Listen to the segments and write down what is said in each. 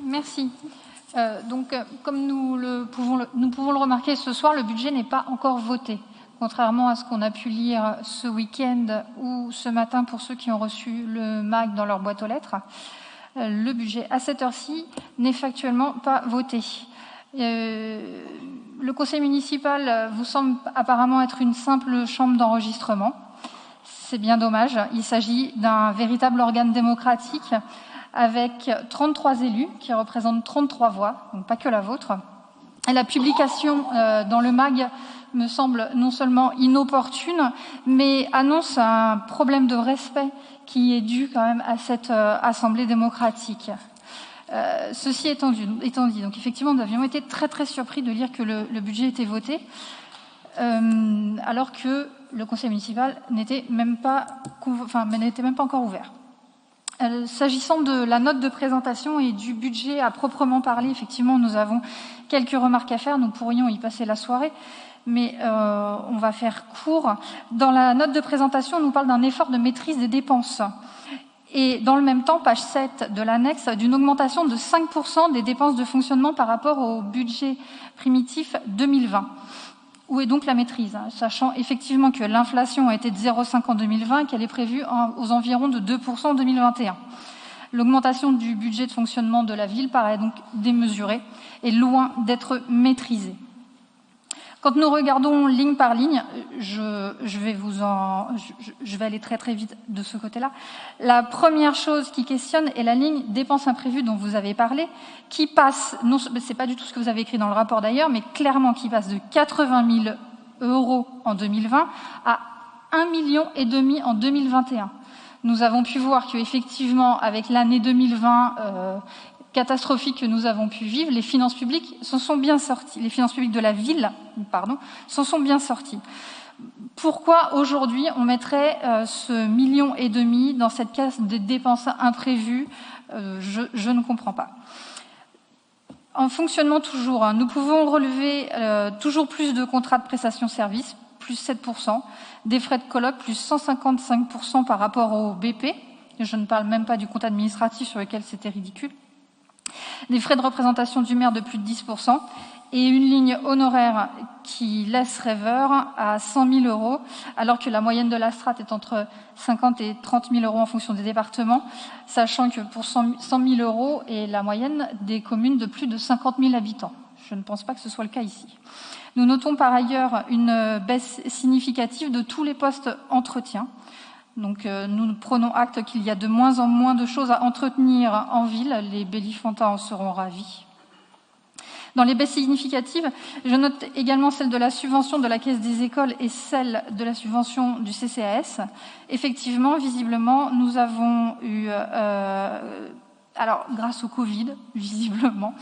Merci. Comme nous pouvons le remarquer ce soir, le budget n'est pas encore voté. Contrairement à ce qu'on a pu lire ce week-end ou ce matin pour ceux qui ont reçu le MAG dans leur boîte aux lettres, le budget, à cette heure-ci, n'est factuellement pas voté. Le conseil municipal vous semble apparemment être une simple chambre d'enregistrement. C'est bien dommage. Il s'agit d'un véritable organe démocratique avec 33 élus qui représentent 33 voix, donc pas que la vôtre. Et la publication dans le MAG me semble non seulement inopportune, mais annonce un problème de respect qui est dû quand même à cette assemblée démocratique. Ceci étant dit, donc effectivement, nous avions été très très surpris de lire que le budget était voté, alors que le conseil municipal n'était même pas encore ouvert. S'agissant de la note de présentation et du budget à proprement parler, effectivement, nous avons quelques remarques à faire. Nous pourrions y passer la soirée, mais on va faire court. Dans la note de présentation, on nous parle d'un effort de maîtrise des dépenses. Et dans le même temps, page 7 de l'annexe, d'une augmentation de 5% des dépenses de fonctionnement par rapport au budget primitif 2020. Où est donc la maîtrise, sachant effectivement que l'inflation a été de 0,5 en 2020 et qu'elle est prévue aux environs de 2% en 2021. L'augmentation du budget de fonctionnement de la ville paraît donc démesurée et loin d'être maîtrisée. Quand nous regardons ligne par ligne, je vais aller très très vite de ce côté-là. La première chose qui questionne est la ligne dépenses imprévues dont vous avez parlé, qui passe, non, c'est pas du tout ce que vous avez écrit dans le rapport d'ailleurs, mais clairement qui passe de 80 000 € en 2020 à 1,5 million en 2021. Nous avons pu voir qu'effectivement, avec l'année 2020 catastrophique que nous avons pu vivre, les finances publiques s'en sont bien sorties. Les finances publiques de la ville, s'en sont bien sorties. Pourquoi aujourd'hui on mettrait ce 1,5 million dans cette case des dépenses imprévues? Je ne comprends pas. En fonctionnement toujours, nous pouvons relever toujours plus de contrats de prestation-service, plus 7%, des frais de colloque, plus 155% par rapport au BP. Je ne parle même pas du compte administratif sur lequel c'était ridicule. Des frais de représentation du maire de plus de 10% et une ligne honoraire qui laisse rêveur à 100 000 €, alors que la moyenne de la strate est entre 50 et 30 000 € en fonction des départements, sachant que pour 100 000 € est la moyenne des communes de plus de 50 000 habitants. Je ne pense pas que ce soit le cas ici. Nous notons par ailleurs une baisse significative de tous les postes entretien. Donc nous prenons acte qu'il y a de moins en moins de choses à entretenir en ville. Les Bélifantins en seront ravis. Dans les baisses significatives, je note également celle de la subvention de la Caisse des écoles et celle de la subvention du CCAS. Effectivement, visiblement, nous avons eu, grâce au Covid, visiblement,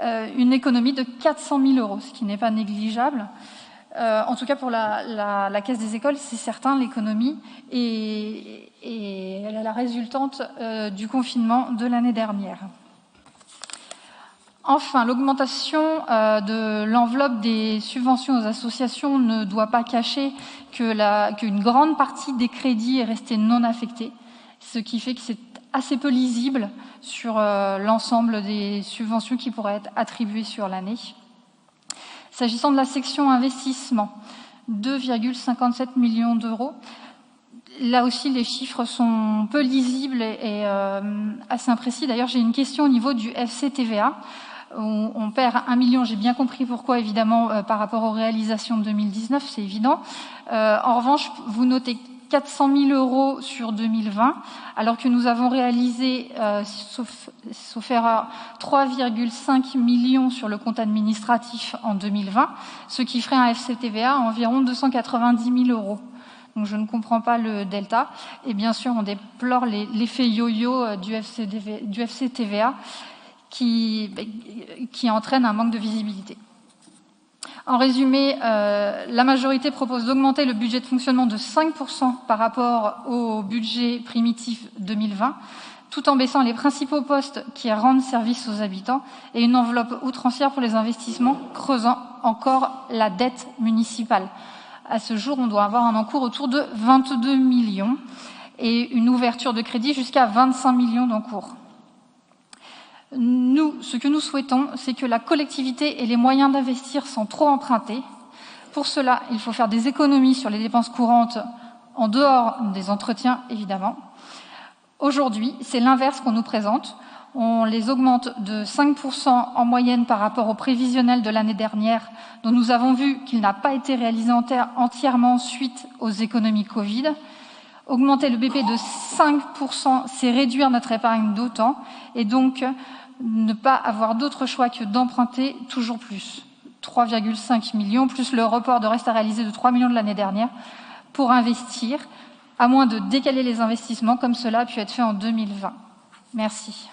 une économie de 400 000 €, ce qui n'est pas négligeable. En tout cas, pour la Caisse des écoles, c'est certain, l'économie est la résultante du confinement de l'année dernière. Enfin, l'augmentation de l'enveloppe des subventions aux associations ne doit pas cacher qu'une grande partie des crédits est restée non affectée, ce qui fait que c'est assez peu lisible sur l'ensemble des subventions qui pourraient être attribuées sur l'année. S'agissant de la section investissement, 2,57 millions €. Là aussi, les chiffres sont peu lisibles et assez imprécis. D'ailleurs, j'ai une question au niveau du FCTVA. On perd 1 million, j'ai bien compris pourquoi, évidemment, par rapport aux réalisations de 2019, c'est évident. En revanche, vous notez 400 000 € sur 2020, alors que nous avons réalisé, sauf erreur, 3,5 millions sur le compte administratif en 2020, ce qui ferait un FCTVA à environ 290 000 €. Donc je ne comprends pas le delta. Et bien sûr, on déplore l'effet yo-yo du FCTVA qui entraîne un manque de visibilité. En résumé, la majorité propose d'augmenter le budget de fonctionnement de 5% par rapport au budget primitif 2020, tout en baissant les principaux postes qui rendent service aux habitants et une enveloppe outrancière pour les investissements, creusant encore la dette municipale. À ce jour, on doit avoir un encours autour de 22 millions et une ouverture de crédit jusqu'à 25 millions d'encours. Nous ce que nous souhaitons, c'est que la collectivité ait les moyens d'investir sans trop emprunter. Pour cela, il faut faire des économies sur les dépenses courantes, en dehors des entretiens, évidemment. Aujourd'hui, c'est l'inverse qu'on nous présente. On les augmente de 5% en moyenne par rapport au prévisionnel de l'année dernière, dont nous avons vu qu'il n'a pas été réalisé entièrement suite aux économies Covid. Augmenter le BP de 5%, c'est réduire notre épargne d'autant, et donc ne pas avoir d'autre choix que d'emprunter toujours plus. 3,5 millions, plus le report de reste à réaliser de 3 millions de l'année dernière, pour investir, à moins de décaler les investissements, comme cela a pu être fait en 2020. Merci.